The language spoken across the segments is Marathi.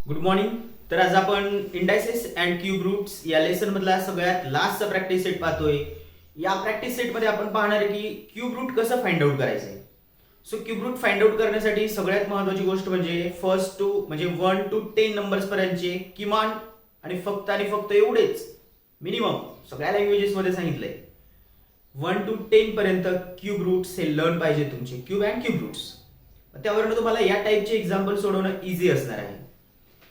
Good morning. तर आज आपण इंडायसेस अँड क्यूब रूट्स या लेसन मधला सगळ्यात लास्टचा प्रॅक्टिस सेट पाहतोय. या प्रॅक्टिस सेट मध्ये आपण पाहणार आहे की क्यूब रूट कसं फाइंड आउट करायचं आहे. So cube root find out करण्यासाठी सगळ्यात महत्त्वाची गोष्ट म्हणजे फर्स्ट टू म्हणजे 1 to 10 नंबर्स पर्यंतचे किमान आणि फक्त एवढेच मिनिमम सगळ्या लँग्वेजेस मध्ये सांगितलंय 1 to 10 पर्यंत क्यूब रूट्स हे लर्न पाहिजे तुमचे क्यूब अँड क्यूब रूट्स. त्यावरून तुम्हाला या टाईपचे एक्झाम्पल सोडवणं इझी असणार आहे.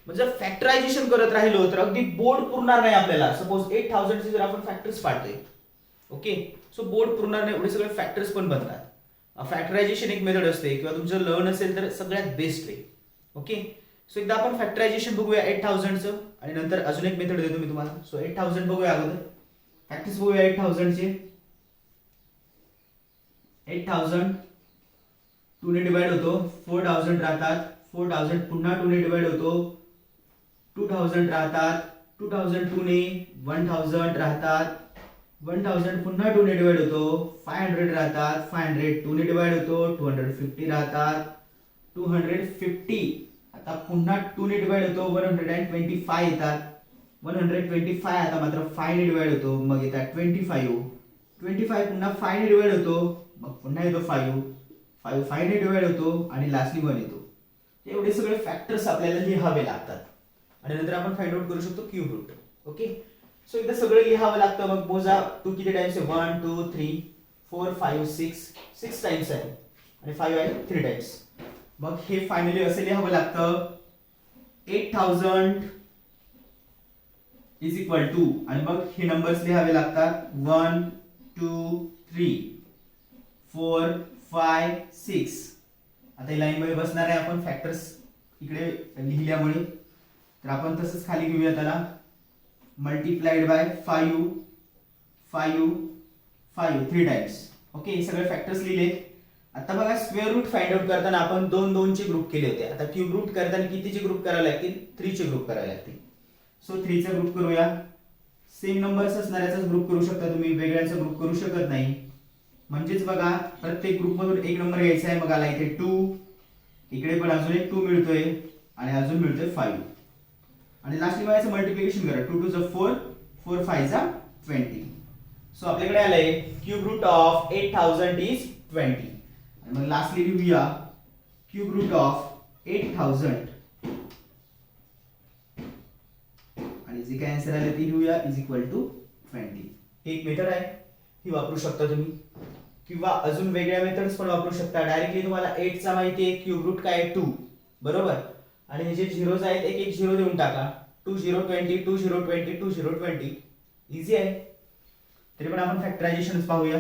मग जर फॅक्टरायझेशन करत राहिलो तर अगदी बोर्ड पुरणार नाही आपल्याला. सपोज 8000 चे जर आपण फॅक्टर्स पाडतोय, ओके, सो बोर्ड पुरणार नाही, एवढे सगळे फॅक्टर्स पण बनतात. फॅक्टरायझेशन एक मेथड असते किंवा तुमचं लर्न असेल तर सगळ्यात बेस्ट वे. ओके, सो एकदा आपण फॅक्टरायझेशन बघूया 8000 चं आणि नंतर अजून एक मेथड देतो मी तुम्हाला. सो 8000 बघूया अगोदर, फॅक्टर्स बघूया 8000 चे. 8000 2 ने डिवाइड होतो, 4000 राहतात, 4000 पुन्हा 2 ने डिवाइड होतो, 2000 राहतात, 2000 2 ने 1000 राहतात, 1000 पुन्हा 2 ने डिवाइड होतो, 500 राहतात, 500 2 ने डिवाइड होतो, 250 राहतात, 250 आता पुन्हा 2 ने डिवाइड होतो, 125 येतात, 125 आता मात्र 5 ने डिवाइड होतो, मग येतात 25, 25 पुन्हा 5 ने डिवाइड होतो, मग पुन्हा येतो 5 5 ने डिवाइड होतो आणि लास्टली 1 येतो. एवढे सगळे फॅक्टर्स आपल्याला लिहावे लागतात आणि नंतर आपण फाइंड आउट करू शकतो क्यूब रूट. ओके, सो एकदा सगळं लिहावं लागतं. मग मोजा 2 किती टाइम्स आहे, 1 2 3 4 5 6 टाइम्स आहे आणि 5 आहे 3 टाइम्स. मग हे फायनली असे लिहावं लागतं 8000 इज इक्वल टू आणि मग हे नंबर्स लिहावे लागतात 1 2 3 4 5 6. आता लाईन मध्ये बसणार आहे आपण फॅक्टर्स इकडे लिहिल्यामुळे. तर आपण तसंच खाली घेऊया त्याला मल्टीप्लाइड बाय 5 5 5 3 टाइम्स. ओके, हे सगळे फॅक्टर्स लिहिले. आता बघा स्क्वेअर रूट फाइंड आउट करताना आपण 2 2 चे ग्रुप केले होते. आता क्यूब रूट करताना कितीचे ग्रुप करावे लागतील, 3 चे ग्रुप करावे लागतील. सो 3 चा ग्रुप करूया. सेम नंबर्स असणाऱ्याचाच ग्रुप करू शकता तुम्ही, वेगळ्याचा ग्रुप करू शकत नाही. म्हणजेच बघा प्रत्येक ग्रुप मधून एक नंबर घ्यायचा आहे. मग आला इथे 2, इकडे पण अजून एक 2 मिळतोय आणि अजून मिळतोय 5 आणि लास्टली बघायचं मल्टिप्लिकेशन करा. 2 2 4 4 5 20. सो आपल्याकडे आलंय क्यूब रूट ऑफ 8000 इज 20 आणि मग लास्टली लिहूया क्यूब रूट ऑफ 8000 आणि जे काय आन्सर आले ते लिहूया इज इक्वल टू 20. एक मेथड आहे, ही वापरू शकता तुम्ही किंवा अजून वेगळ्या मेथड्स पण वापरू शकता. डायरेक्टली तुम्हाला 8 चा माहिती आहे, क्यूब रूट काय आहे 2, बरोबर, आणि हे जे झिरोज आहेत एक एक झिरो देऊन टाका. 2 0 20 2 0 20 2 0 20 इझी आहे. तरी पण आपण फॅक्टरायझेशन पाहूया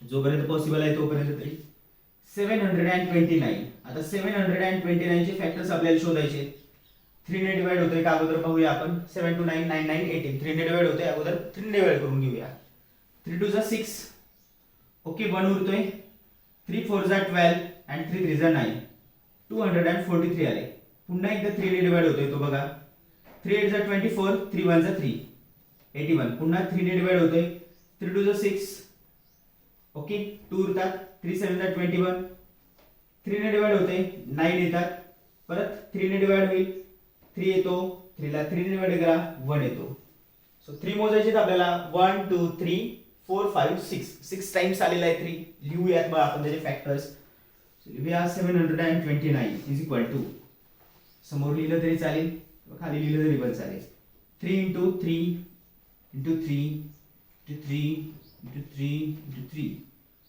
जोपर्यंत पॉसिबल आहे तोपर्यंत. तरी 729. आता 729 चे फॅक्टर्स आपल्याला शोधायचे. 3 ने डिवाइड होतोय का अगोदर पाहूया आपण. 7 2 9 9 9 18 3 ने डिवाइड होतोय, अगोदर 3 ने डिवाइड करून घेऊया. 3 2 6, ओके, 1 उरतोय. 3 4 12 and 3 3 9 243 आले. पुन्हा एकदा 3 ने डिवाइड होतोय तो बघा. 3 8 24 3 1 3 81. पुन्हा 3 ने डिवाइड होतोय. 3 2 6, ओके, 2 उरतात. 3 7 21. 3 ने डिवाइड होते 9 येतात. परत 3 ने डिवाइड होईल 3 येतो. 3 ला 3 ने डिवाइड करा 1 येतो. सो 3 मोजायचे आपल्याला 1 2 3 4 5 6 टाइम्स आलेला आहे 3. लिहूयात मग आपण त्याचे फॅक्टर्स. लिहूया 729 इज इक्वल टू, समोर लिहिलं तरी चालेल, खाली लिहिलं तरी पण चालेल, 3 into 3 into 3 into 3 into 3 into 3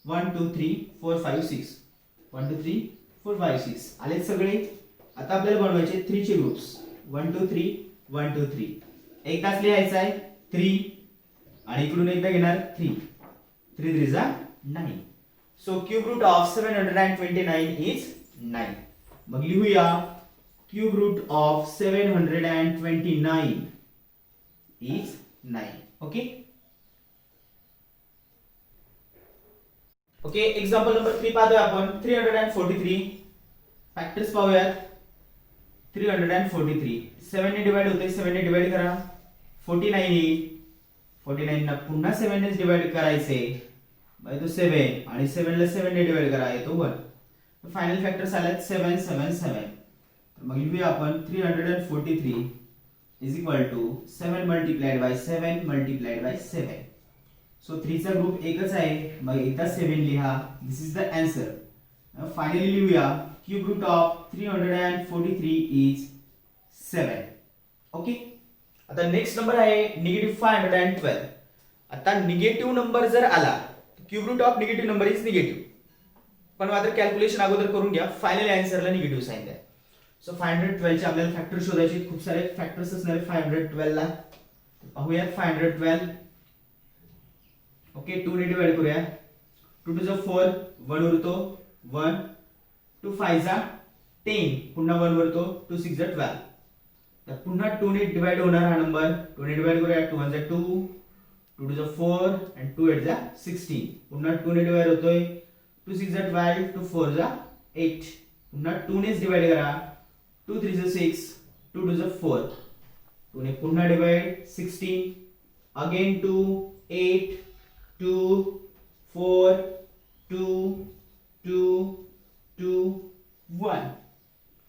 1 2 3 4 5 6 1 2 3 4 5 6 आले सगळे. आता आपल्याला बनवायचे 3 चे ग्रुप्स 1 2 3 1 2 3. एकदाच लिहायचं आहे 3 आणि इकडून एकदा घेणार 3 3 3 9. So cube root of 729 is 9. मग लिहूया cube root of 729 is 9. Okay okay, example number 3 पाहतोय आपण. 343 फॅक्टर्स पाहूयात. 343 7 ने डिवाइड होते, 7 ने डिवाइड करा 49 येईल. 49 ना पुन्हा 7 ने डिवाइड करायचे, तो 7 आणि 7 ला 7 ने डिवाइड करा येतो 1. फायनल फॅक्टर्स आलेत 7 7 7. मग लिहूया आपण 343 is equal to 7 multiplied by 7 multiplied by 7. So 3 चा ग्रुप एकच आहे, मग एकदा 7 लिहा. This is the answer. Finally लिहूया cube root of 343 is 7. Okay. आता नेक्स्ट नंबर आहे निगेटिव्ह 512. आता निगेटिव्ह नंबर जर आला cube root of negative number is negative, पण मात्र कॅल्क्युलेशन अगोदर करून घ्या. फायनल आन्सरला निगेटिव्ह साइन द्या. सो 512 चे आपल्याला फॅक्टर शोधायचे. खूप सारे फॅक्टर्स असणार 512 ला. पाहूया 512. ओके, 2 ने डिवाइड करूया. 2 टू द 4 1 उरतो 1. 2 5 जा 10, पुन्हा 1 उरतो. 2 6 जा 12. तर पुन्हा 2 ने डिवाइड होणार हा नंबर. 2 ने डिवाइड करूया. 2 1 जा 2, 2 टू द 4 and 2 8 जा 16. पुन्हा 2 ने डिवाइड होतोय. 2 6 जा 12, 2 4 जा 8. पुन्हा 2 ने डिवाइड करा. 2 3 जा 6, 2 2 जा 4. 2 ने पुन्हा डिवाइड 16. अगेन 2 8 2 4 2 2 2 1.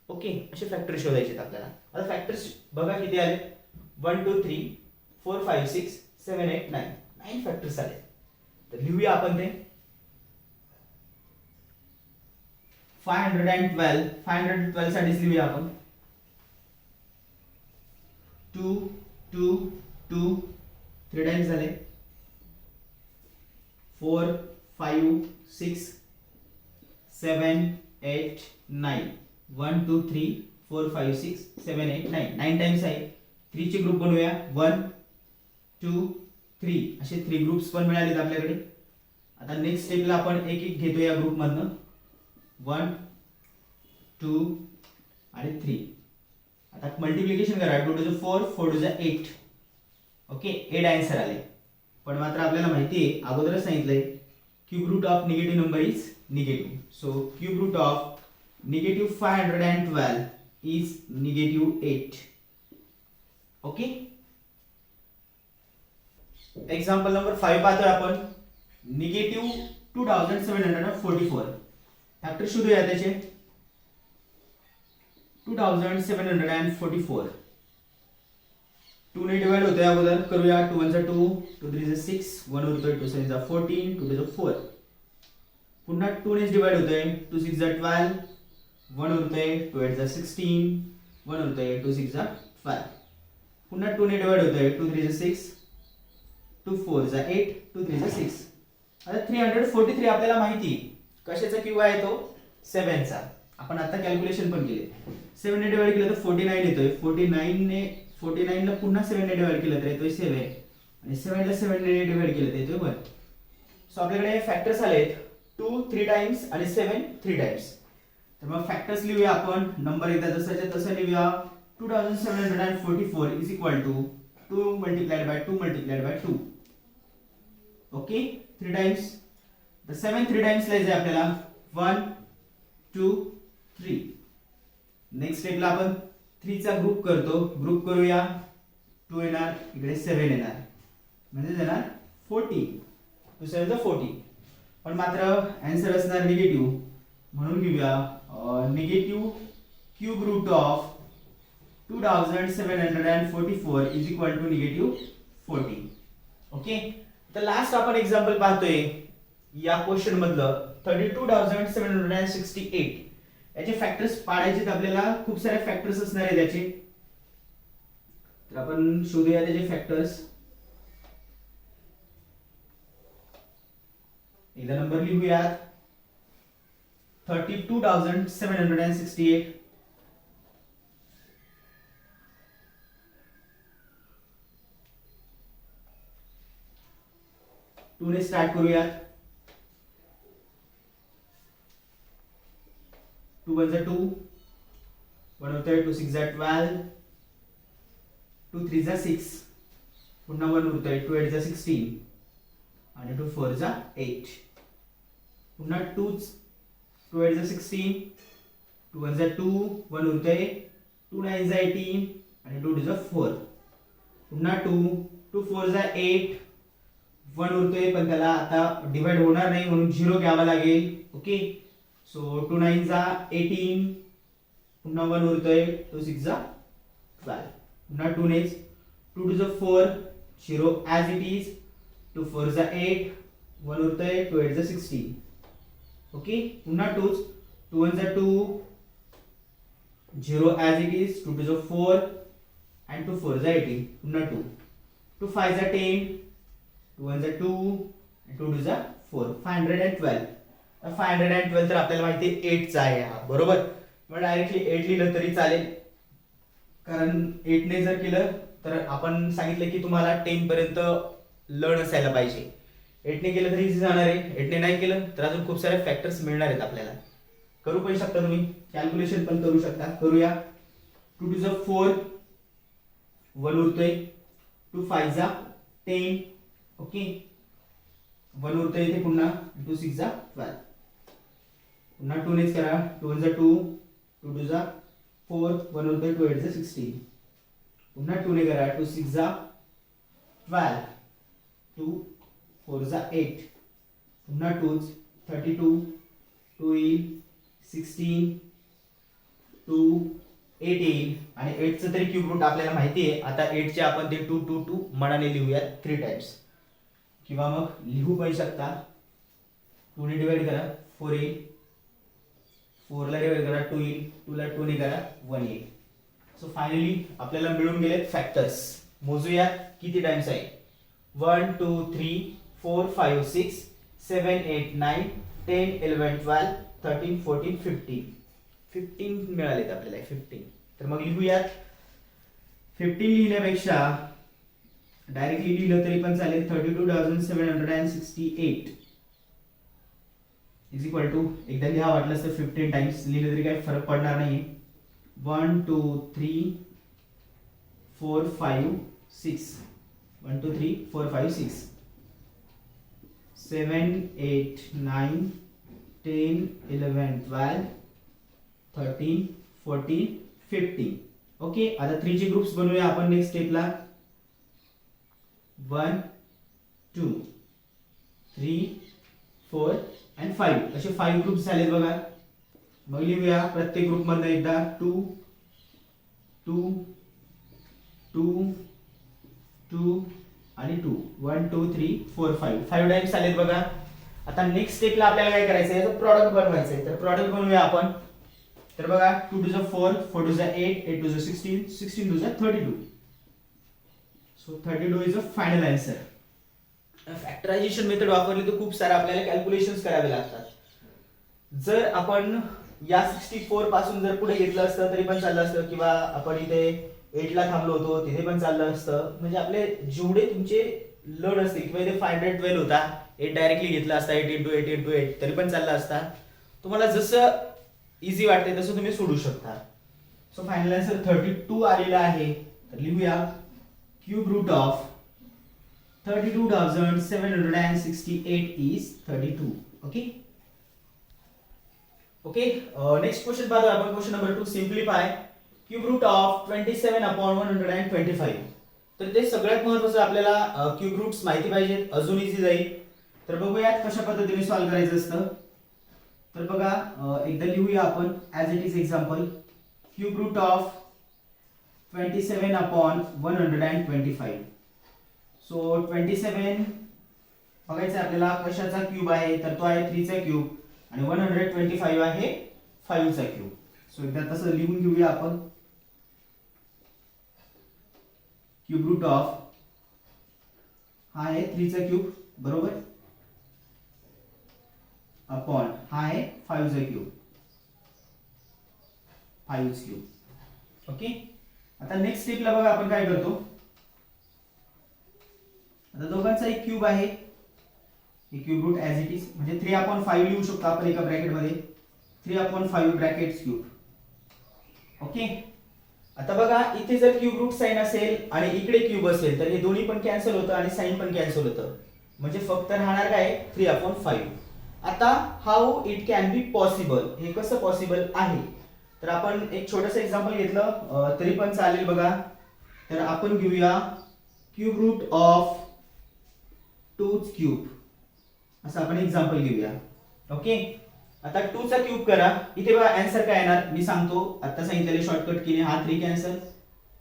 ओके, असे फॅक्टर शोधायचे आपल्याला. आता फॅक्टर्स बघा किती आले. 1 2 3 4 5 6 7 8 9. 9 फॅक्टर्स आले. तर लिहूया आपण ते. 512 साठीच लिहूया आपण. 2 2 2 3 टाइम्स झाले. 4 5 6 7 8 9. 1 2 3 4 5 6 7 8 9. 9 टाइम्स आहे. 3 चे ग्रुप बनवूया. 1 2 3 असे 3 ग्रुप्स पण मिळालेत आपल्याकडे. आता नेक्स्ट स्टेपला आपण एक एक घेतो या ग्रुप मधनं. 1 2 आणि 3. आता मल्टिप्लिकेशन करा. 2 to the 4 4 to the 8. Okay, 8 answer आले. पण मात्र आपल्याला माहिती आहे अगोदरच सांगितलंय cube root of negative number is negative. So cube root of negative 512 is negative 8. Okay. Example number 5 पाहतोय आपण. निगेटिव्ह 2744. फॅक्टर शोधूया त्याचे. 2744. 2 ने डिवाइड होतोय अगोदर. करूया. 2 1 जा 2, 2 3 जा 6, 1 उरतोय. 2 7 जा 14, 2 2 जा 4. पुन्हा 2 ने डिवाइड होतोय. 2 6 जा 12, 1 उरतोय. 2 8 जा 16, 1 उरतोय. 2 6 जा 12. पुन्हा 2 ने डिवाइड होतोय. 2 3 जा 6, 2 4 जा 8, 2 3 जा 6. आता 343 आपल्याला माहिती कशाचा क्यूब आहे तो 7 चा. आपण आता कॅल्क्युलेशन पण केले. 7 ने डिवाइड केलं तर 49 येतोय. 49 ला पुन्हा 7 ने डिवाइड केलं तर येतोय 7 आणि 7 ला 7 ने डिवाइड केलं तर येतोय 1. सो आपल्याकडे फॅक्टर्स आलेत 2 3 टाइम्स आणि 7 3 टाइम्स. तर मग फॅक्टर्स लिहूया आपण. नंबर एकदा जसाच्या तसं लिहूया. 2744 is equal to 2 multiplied by 2 multiplied by 2. Okay, 3 times. तर 7 3 टाइम्स लिहायचं आहे आपल्याला. 1 2 3. नेक्स्ट स्टेपला आपण 3 चा ग्रुप करतो. ग्रुप करूया. 2 येणार, इकडे 7 येणार, म्हणजे येणार 40. 2 7 जा 40. पण मात्र आन्सर असणार निगेटिव्ह, म्हणून घेऊया negative cube root of 2744 is equal to negative 40. Okay. तर लास्ट आपण एक्झाम्पल पाहतोय या क्वेश्चन मधलं 32,768. याचे फॅक्टर्स पाडायचे आपल्याला. खूप सारे फॅक्टर्स असणार आहेत याचे. तर आपण शोधूया त्याचे फॅक्टर्स. एकदा नंबर लिहूयात. 32,768. 2 ने स्टार्ट करूयात. 2 1 जा 2, 1 होतोय. 2 6 जा 12, 2 3 जा 6, पुन्हा 1 उरतोय. 2 8 जा 16 आणि 2 4 जा 8. पुन्हा 2 8 जा 16, 2 1 जा 2, 1 उरतोय. 2 9 जा 18 आणि 2 2 जा 4. पुन्हा 2 4 जा 8, 1 उरतोय, पण त्याला आता डिवाइड होणार नाही म्हणून 0 घ्यावा लागेल. ओके. सो 2 9 जा 18, पुन्हा 1 उरतोय 2 6 जा 12. पुन्हा 2 नेच 2 to the 4 0 as it is 2 4 जा 8 1 उरतोय 2 8 जा 16. ओके पुन्हा 2 2 1 जा 2 0 as it is 2 to the 4 and 2 4 जा 18. पुन्हा 2 2 5 जा 10 2 1 जा 2 and 2 2 जा 4 512. 512 तर आपल्याला माहिती आहे 8 चा आहे हा बरोबर. मग डायरेक्टली 8 लिहिलं तरी चालेल कारण 8 ने जर केलं तर आपण सांगितलं की तुम्हाला 10 पर्यंत लर्न असायला पाहिजे. 8 ने केलं तरी इझी जाणार आहे. 8 ने नाही केलं तर अजून खूप सारे फॅक्टर्स मिळणार आहेत आपल्याला. करू पण शकता तुम्ही कॅल्क्युलेशन पण करू शकता. करूया 2 to the 4 1 उरतोय 2 5 जा 10 ओके 1 उरतोय इथे पुन्हा 2 6 जा 12. पुन्हा 2 नेच करा 2 1 जा 2 2 2 जा 4 1 उरतोय 2 8 जा 16. पुन्हा 2 ने करा 2 6 जा 12 2 4 जा 8 पुन्हा 2 32 2 येईल 16 2 18 आणि 8 चं तरी क्यूब रूट आपल्याला माहिती आहे. आता 8 चे आपण ते 2 2 2 मनाने लिहूयात 3 टाइम्स किंवा मग लिहू पण शकता. 2 ने डिवाइड करा 4 येईल 4 ला डिवाइड करा 2 येईल 2 ला 2 ने करा 1 येईल. सो फायनली आपल्याला मिळून गेलेत फॅक्टर्स. मोजूया किती टाइम्स आहे 1 2 3 4 5 6 7 8 9 10 11 12 13 14 15 मिळालेत आपल्याला 15. तर मग लिहूयात 15 लिहिण्यापेक्षा डायरेक्टली लिहिलं तरी पण चालेल 32,768 इज इक्वल टू एकदा लिहा वाटलं तर 15 टाइम्स लिहिलं तरी काही फरक पडणार नाही. 1 2 3 4 5 6 1 2 3 4 5 6 7 8 9 10 11 12 13 14 15. ओके आता 3 चे ग्रुप्स बनवूया आपण नेक्स्ट स्टेपला 1 2 3 4 and 5 असे 5 ग्रुप्स झालेत बघा. मग लिहूया प्रत्येक ग्रुप मधनं एकदा 2 2 2 2 आणि 2 1 2 3 4 5 टाइम्स आलेत बघा. आता नेक्स्ट स्टेपला आपल्याला काय करायचं आहे प्रॉडक्ट बनवायचं आहे. तर प्रॉडक्ट बनवूया आपण. तर बघा 2 to the 4 4 to the 8 8 to the 16 16 to the 32. So 32 is a final answer. Factorisation method वापरली तर खूप सारे आपल्याला कॅल्क्युलेशन्स करावे लागतात. जर आपण या 64 पासून जर पुढे घेतलं असतं तरी पण चाललं असतं किंवा आपण इथे 8 ला थांबलो होतो तिथे पण चाललं असतं. म्हणजे आपले जेवढे तुमचे लर्न असतील किंवा इथे 512 होता 8 डायरेक्टली घेतला असता 8 into 8 into 8 तरी पण चालला असता. तुम्हाला जसं इझी वाटते तसं तुम्ही सोडू शकता. सो फायनल आन्सर 32 आलेला आहे. तर लिहूया cube root of 32,768 is 32. Okay okay next question पाहतो आपण. Question number 2 simplify cube root of 27/125. तर ते सगळ्यात महत्त्वाचं आपल्याला क्यूब रूट्स माहिती पाहिजेत. अजून इझी जाईल. तर बघूयात कशा पद्धतीने सॉल्व्ह करायचं असतं. तर बघा एकदा लिहूया आपण as it is example cube root of 27/125. So 27 बघायचं आपल्याला कशाचा क्यूब आहे तर तो आहे 3 चा क्यूब आणि 125 आहे 5 चा क्यूब. सो एकदा तसं लिहून घेऊया आपण. क्यूब रूट ऑफ हा आहे 3 चा क्यूब बरोबर अपॉन हा आहे 5 चा क्यूब 5 क्यूब. ओके आता नेक्स्ट स्टेपला बघा आपण काय करतो. आता दोघांचा एक क्यूब आहे. हे cube root as it is म्हणजे 3/5 लिहू शकतो आपण एका ब्रॅकेट मध्ये 3/5 ब्रॅकेट क्यूब. ओके आता बघा इथे जर क्यूब रूट साइन असेल आणि इकडे क्यूब असेल तर हे दोन्ही पण कॅन्सल होतं आणि साइन पण कॅन्सल होतं. म्हणजे फक्त राहणार काय 3/5. आता how it can be possible हे कसं पॉसिबल आहे तर आपण एक छोटंसं एक्झाम्पल घेतलं तरी पण चालेल बघा. तर आपण घेऊया क्यूब रूट ऑफ 2 क्यूब असं आपण एक्झाम्पल घेऊया. ओके आता 2 चा क्यूब करा. इथे बघा आन्सर काय येणार मी सांगतो. आता सांगितलेले शॉर्टकट केले. हा 3 कॅन्सल,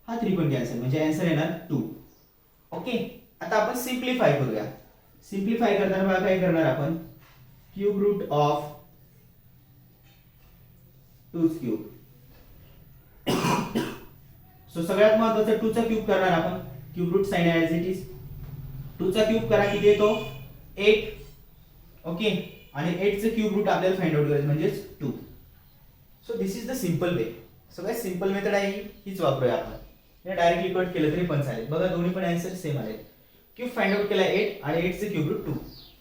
हा 3 पण कॅन्सल, म्हणजे आन्सर येणार 2. ओके. आता आपण सिम्प्लिफाय करूया. सिम्प्लिफाय करताना बघा काय करणार आपण, cube root of 2 cube. So सगळ्यात महत्त्वाचं 2 चा क्यूब करणार आपण. Cube root sign as it is. 2 चा क्यूब करा किती येतो 8. ओके. आणि 8 चे क्यूब रूट आपल्याला फाइंड आउट करायचं म्हणजे 2. So this is the simple way. सगळ्यात सिंपल मेथड आहे हीच वापरूया आपण. हे डायरेक्टली कट केलं तरी पण चालेल. बघा दोन्ही पण आन्सर सेम आले. क्यूब फाइंड आउट केला 8 आणि 8 चे क्यूब रूट 2.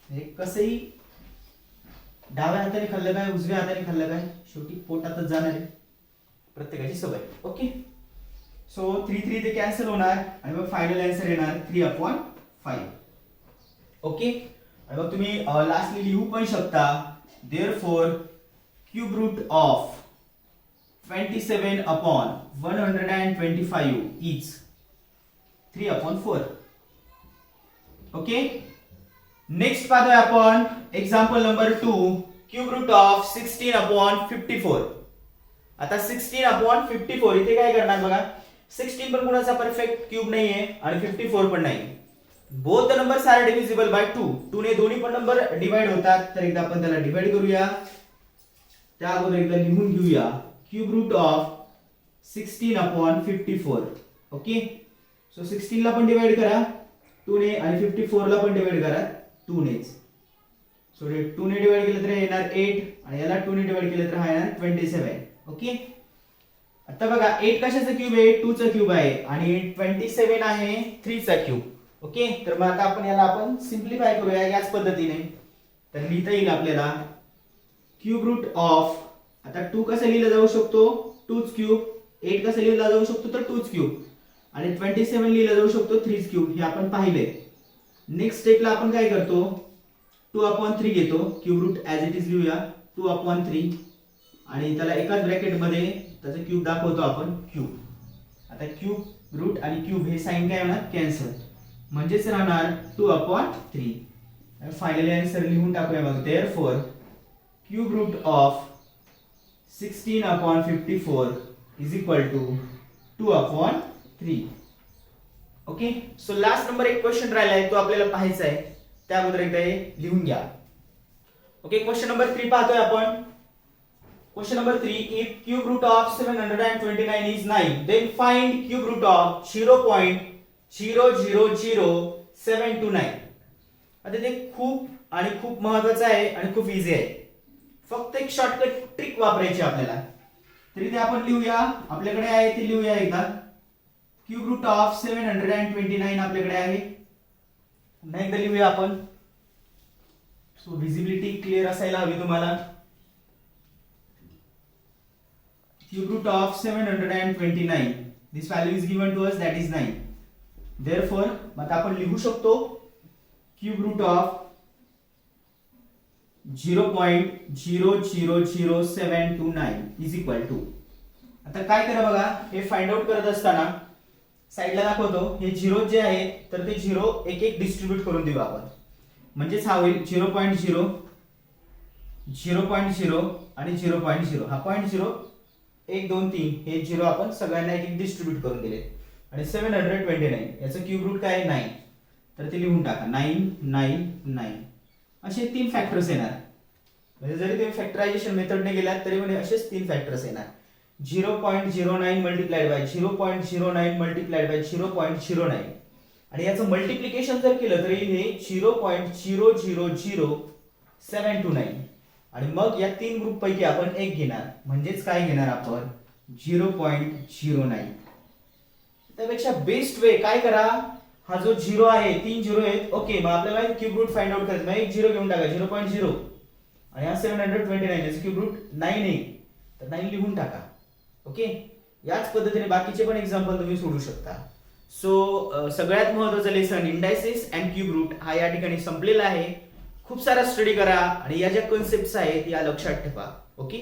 म्हणजे कसंही डाव्या हाताने खाल्लं काय उजव्या हाताने खाल्लं काय शेवटी पोटातच जाणार आहे. प्रत्येकाची सवय. ओके. सो 3 ते कॅन्सल होणार आणि मग फायनल आन्सर येणार 3/5. ओके. आणि मग तुम्ही लास्टली लिहू पण शकता. Therefore cube root of 27/125 is 3/4. Okay. Next पाहतोय आपण example number 2, cube root of 16/54. आता 16/54 इथे काय करणार बघा. 16 पण कोणाचा परफेक्ट क्यूब नाहीये आणि 54 पण नाही. Both the numbers are divisible by 2. 2 ने दोन्ही पण नंबर डिवाइड होतात. तर एकदा आपण त्याला डिवाइड करूया. त्या अगोदर एकदा लिहून घेऊया. Cube root of 16/54. Okay. So 16 ला पण डिवाइड करा 2 ने आणि 54 ला पण डिवाइड करा 2 नेच. सो 2 ने डिवाइड केलं तर येणार 8 आणि याला 2 ने डिवाइड केलं तर हा येणार 27. ओके. आता बघा 8 कशाचा क्यूब आहे 2 चा क्यूब आहे आणि 27 आहे 3 चा क्यूब. ओके. तर मग आता आपण याला आपण सिम्प्लिफाय करूया याच पद्धतीने. तर लिहिता येईल आपल्याला क्यूब रूट ऑफ, आता 2 कसं लिहिलं जाऊ शकतो 2च क्यूब, 8 कसं लिहिलं जाऊ शकतो तर 2च क्यूब आणि 27 लिहिलं जाऊ शकतो 3च क्यूब. हे आपण पाहिले. नेक्स्ट स्टेपला आपण काय करतो 2/3 घेतो. Cube root as it is लिहूया 2/3 आणि त्याला एकाच ब्रॅकेट मध्ये त्याचा क्यूब दाखवतो आपण क्यूब. आता क्यूब रूट आणि क्यूब हे साइन काय होणार कॅन्सल, म्हणजेच राहणार 2/3. फायनली आन्सर लिहून टाकूया मग. Therefore cube root of 16/54 is equal to 2/3. Okay. So last number एक क्वेश्चन राहिला आहे तो आपल्याला पाहायचा आहे. त्या अगोदर एकदा हे लिहून घ्या. ओके. क्वेश्चन नंबर 3 पाहतोय आपण. Question number 3, if cube root of 729 is 9, then find cube root of 0.000729. आता ते खूप आणि खूप महत्त्वाचं आहे आणि खूप इझी आहे. फक्त एक शॉर्टकट ट्रिक वापरायची आपल्याला. तरी ते आपण लिहूया. आपल्याकडे आहे ते लिहूया एकदा. क्यूब रूट ऑफ 729 आपल्याकडे आहे. पुन्हा एकदा लिहूया आपण. सो विजिबिलिटी क्लिअर असायला हवी तुम्हाला. Cube root of 729. This value is given to us, that is 9. Therefore, आता आपण लिहू शकतो cube root of 0.000729 is equal to. आता काय करा बघा. हे फाइंड आउट करत असताना साइडला दाखवतो हे झिरो जे आहे तर ते झिरो एक एक डिस्ट्रीब्यूट करून देऊ आपण. म्हणजेच हा होईल 0.0 0.0 आणि 0.0. हा 0.0 1 2 3 हे 0 आपण सगळ्यांना एक एक डिस्ट्रीब्यूट करून दिले. आणि 729 याचं क्यूब रूट काय आहे 9. तर ते लिहून टाका 999. असे 3 फॅक्टर्स येणार. म्हणजे जरी तुम्ही फॅक्टरायझेशन मेथडने गेलात तरी म्हणजे असेच 3 फॅक्टर्स येणार. 0.09 मल्टिप्लाइड बाय 0.09 मल्टिप्लाइड बाय 0.09 आणि याचं मल्टिप्लिकेशन जर केलं तरी हे 0.000729 आणि मग या 3 ग्रुप पैकी आपण एक घेणार. म्हणजेच काय घेणार आपण 0.09. त्यापेक्षा बेस्ट वे काय करा. हा जो 0 आहे 3 0 आहेत. ओके. मग आपल्याला क्यूब रूट फाइंड आउट करायचं. मग एक 0 घेऊन टाका 0.0 आणि हा 729 याचं क्यूब रूट 9 आहे तर 9 लिहून टाका. ओके. याच पद्धतीने बाकीचे पण एक्झाम्पल तुम्ही सोडू शकता. सो सगळ्यात महत्त्वाचं lesson indices and cube root हा या ठिकाणी संपलेला आहे. खूप सारा स्टडी करा आणि या ज्या कन्सेप्ट्स आहेत या लक्षात ठेवा. ओके.